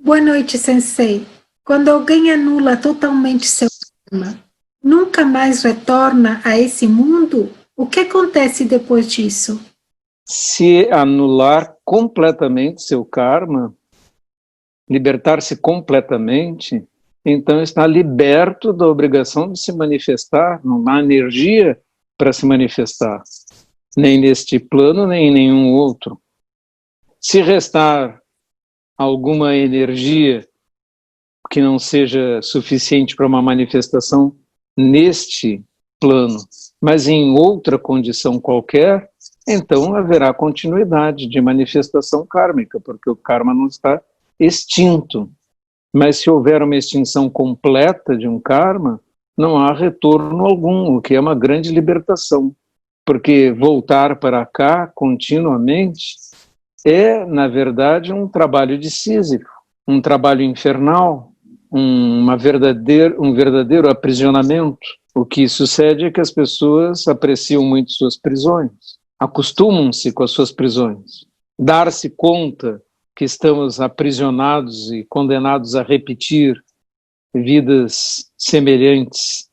Boa noite, Sensei. Quando alguém anula totalmente seu karma, nunca mais retorna a esse mundo? O que acontece depois disso? Se anular completamente seu karma, libertar-se completamente, então está liberto da obrigação de se manifestar, não há energia para se manifestar, nem neste plano, nem em nenhum outro. Se restar alguma energia que não seja suficiente para uma manifestação neste plano, mas em outra condição qualquer, então haverá continuidade de manifestação kármica, porque o karma não está extinto. Mas se houver uma extinção completa de um karma, não há retorno algum, o que é uma grande libertação. Porque voltar para cá continuamente é, na verdade, um trabalho de Sísifo, um trabalho infernal, um verdadeiro aprisionamento. O que sucede é que as pessoas apreciam muito suas prisões, acostumam-se com as suas prisões. Dar-se conta que estamos aprisionados e condenados a repetir vidas semelhantes,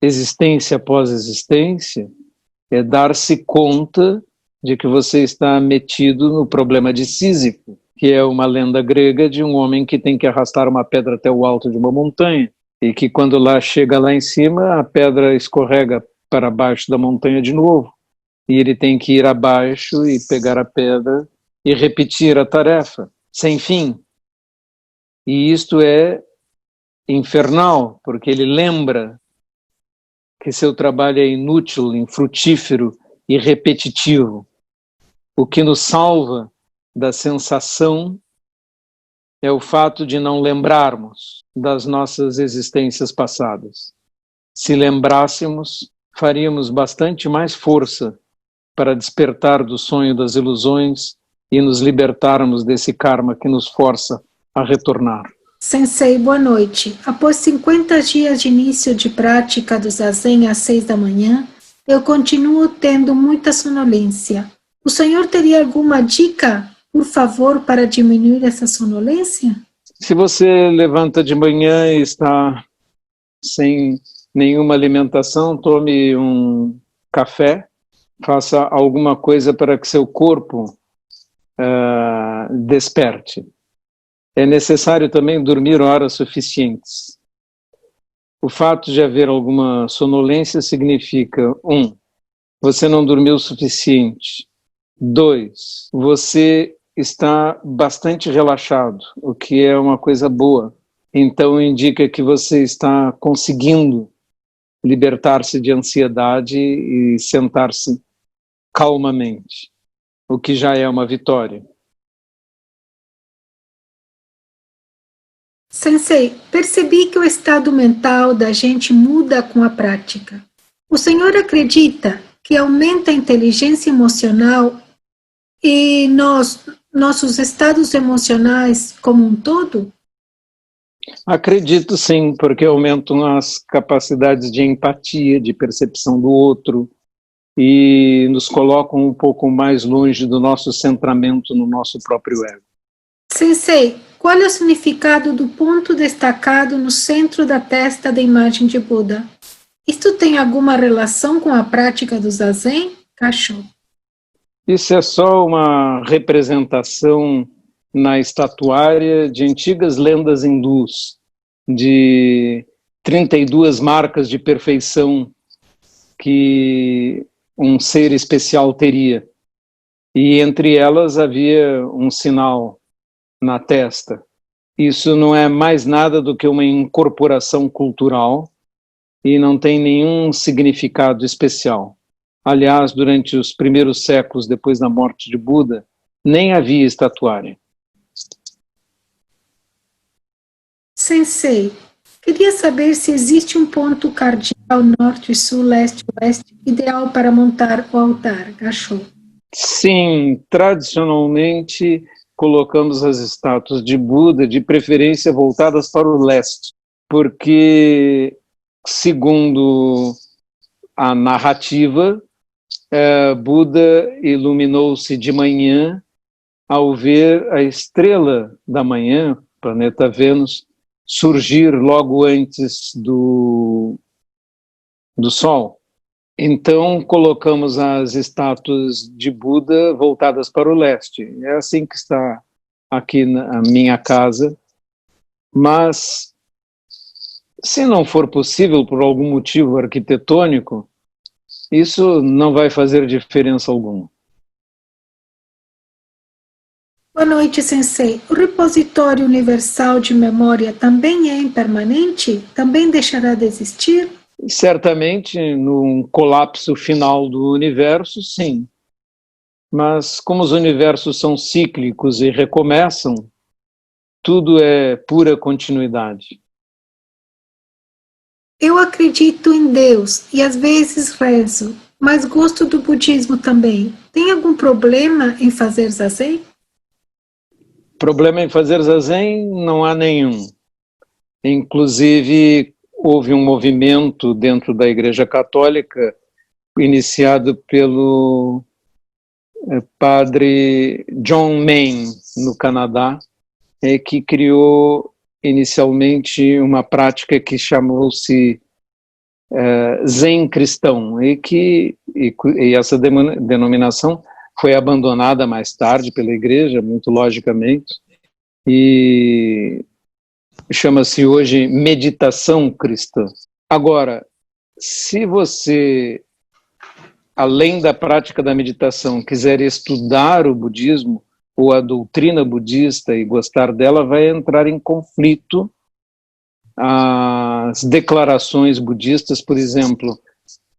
existência após existência, é dar-se conta de que você está metido no problema de Sísifo, que é uma lenda grega de um homem que tem que arrastar uma pedra até o alto de uma montanha, e que quando chega lá em cima, a pedra escorrega para baixo da montanha de novo, e ele tem que ir abaixo e pegar a pedra e repetir a tarefa, sem fim. E isto é infernal, porque ele lembra que seu trabalho é inútil, infrutífero e repetitivo. O que nos salva da sensação é o fato de não lembrarmos das nossas existências passadas. Se lembrássemos, faríamos bastante mais força para despertar do sonho das ilusões e nos libertarmos desse karma que nos força a retornar. Sensei, boa noite. Após 50 dias de início de prática do Zazen às 6 da manhã, eu continuo tendo muita sonolência. O senhor teria alguma dica, por favor, para diminuir essa sonolência? Se você levanta de manhã e está sem nenhuma alimentação, tome um café, faça alguma coisa para que seu corpo desperte. É necessário também dormir horas suficientes. O fato de haver alguma sonolência significa, 1, você não dormiu o suficiente. 2, você está bastante relaxado, o que é uma coisa boa. Então indica que você está conseguindo libertar-se de ansiedade e sentar-se calmamente, o que já é uma vitória. Sensei, percebi que o estado mental da gente muda com a prática. O senhor acredita que aumenta a inteligência emocional e nossos estados emocionais como um todo? Acredito sim, porque aumentam as capacidades de empatia, de percepção do outro e nos colocam um pouco mais longe do nosso centramento no nosso próprio ego. Sensei, qual é o significado do ponto destacado no centro da testa da imagem de Buda? Isto tem alguma relação com a prática do Zazen? Cachorro. Isso é só uma representação na estatuária de antigas lendas hindus, de 32 marcas de perfeição que um ser especial teria. E entre elas havia um sinal na testa. Isso não é mais nada do que uma incorporação cultural e não tem nenhum significado especial. Aliás, durante os primeiros séculos depois da morte de Buda, nem havia estatuária. Sensei, queria saber se existe um ponto cardeal norte, sul, leste, oeste ideal para montar o altar, Cachorro. Sim, tradicionalmente colocamos as estátuas de Buda, de preferência voltadas para o leste, porque, segundo a narrativa, Buda iluminou-se de manhã ao ver a estrela da manhã, planeta Vênus, surgir logo antes do Sol. Então, colocamos as estátuas de Buda voltadas para o leste. É assim que está aqui na minha casa. Mas, se não for possível por algum motivo arquitetônico, isso não vai fazer diferença alguma. Boa noite, Sensei. O repositório universal de memória também é impermanente? Também deixará de existir? Certamente, num colapso final do universo, sim. Mas como os universos são cíclicos e recomeçam, tudo é pura continuidade. Eu acredito em Deus e às vezes rezo, mas gosto do budismo também. Tem algum problema em fazer zazen? Problema em fazer zazen não há nenhum. Inclusive, houve um movimento dentro da Igreja Católica, iniciado pelo padre John Main, no Canadá, que criou inicialmente uma prática que chamou-se Zen cristão, e essa denominação foi abandonada mais tarde pela Igreja, muito logicamente, e chama-se hoje meditação cristã. Agora, se você, além da prática da meditação, quiser estudar o budismo ou a doutrina budista e gostar dela, vai entrar em conflito as declarações budistas, por exemplo,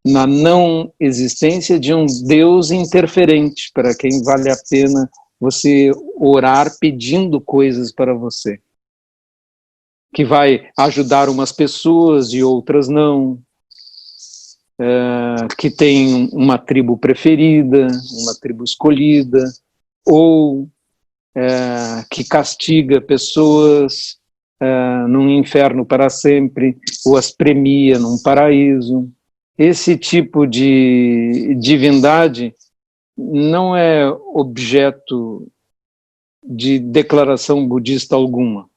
na não existência de um Deus interferente, para quem vale a pena você orar pedindo coisas para você, que vai ajudar umas pessoas e outras não, que tem uma tribo preferida, uma tribo escolhida, ou que castiga pessoas num inferno para sempre, ou as premia num paraíso. Esse tipo de divindade não é objeto de declaração budista alguma.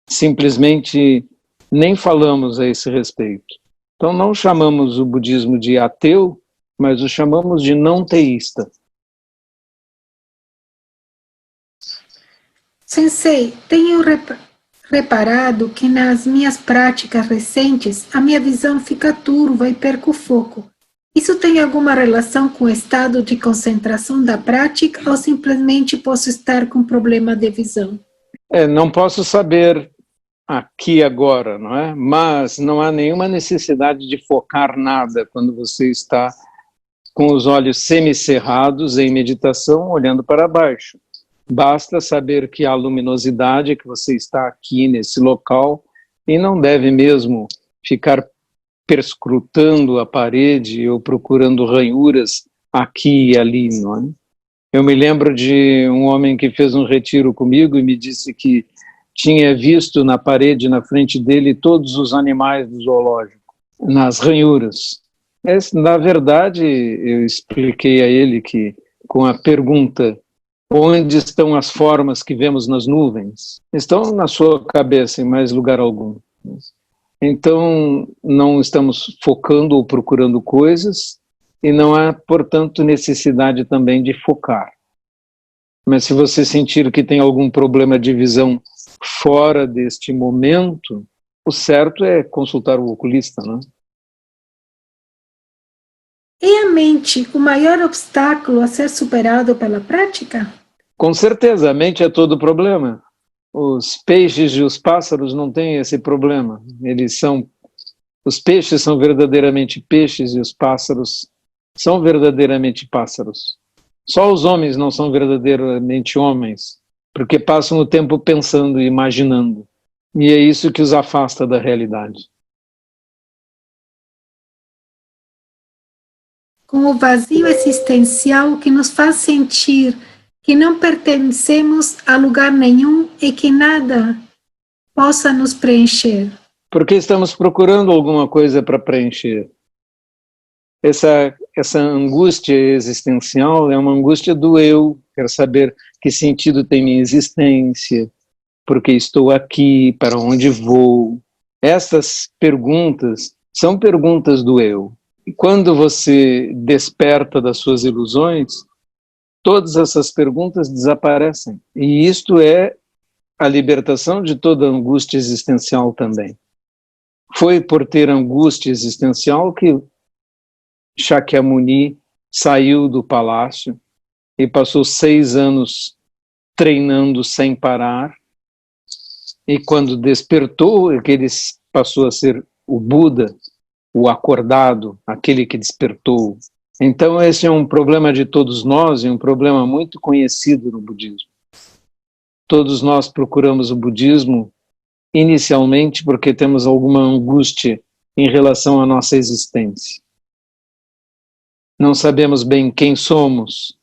Simplesmente nem falamos a esse respeito. Então não chamamos o budismo de ateu, mas o chamamos de não teísta. Sensei, tenho reparado que nas minhas práticas recentes a minha visão fica turva e perco o foco. Isso tem alguma relação com o estado de concentração da prática ou simplesmente posso estar com problema de visão? Não posso saber aqui agora, não é? Mas não há nenhuma necessidade de focar nada quando você está com os olhos semicerrados em meditação, olhando para baixo. Basta saber que há luminosidade, que você está aqui nesse local e não deve mesmo ficar perscrutando a parede ou procurando ranhuras aqui e ali, não é? Eu me lembro de um homem que fez um retiro comigo e me disse que tinha visto na parede, na frente dele, todos os animais do zoológico, nas ranhuras. Na verdade, eu expliquei a ele que, com a pergunta, onde estão as formas que vemos nas nuvens? Estão na sua cabeça, em mais lugar algum. Então, não estamos focando ou procurando coisas, e não há, portanto, necessidade também de focar. Mas se você sentir que tem algum problema de visão fora deste momento, o certo é consultar o oculista, né? É a mente o maior obstáculo a ser superado pela prática? Com certeza, a mente é todo o problema. Os peixes e os pássaros não têm esse problema. Os peixes são verdadeiramente peixes e os pássaros são verdadeiramente pássaros. Só os homens não são verdadeiramente homens, porque passam o tempo pensando e imaginando. E é isso que os afasta da realidade. Com o vazio existencial que nos faz sentir que não pertencemos a lugar nenhum e que nada possa nos preencher. Porque estamos procurando alguma coisa para preencher. Essa angústia existencial é uma angústia do eu, quero saber que sentido tem minha existência, Por que estou aqui? Para onde vou? Essas perguntas são perguntas do eu. E quando você desperta das suas ilusões, todas essas perguntas desaparecem. E isto é a libertação de toda angústia existencial também. Foi por ter angústia existencial que Shakyamuni saiu do palácio e passou 6 anos treinando sem parar. E quando despertou, ele passou a ser o Buda, o acordado, aquele que despertou. Então esse é um problema de todos nós e um problema muito conhecido no budismo. Todos nós procuramos o budismo inicialmente porque temos alguma angústia em relação à nossa existência. Não sabemos bem quem somos,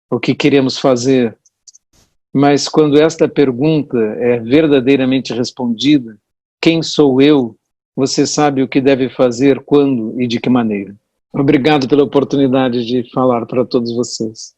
o que queremos fazer, mas quando esta pergunta é verdadeiramente respondida, quem sou eu? Você sabe o que deve fazer, quando e de que maneira. Obrigado pela oportunidade de falar para todos vocês.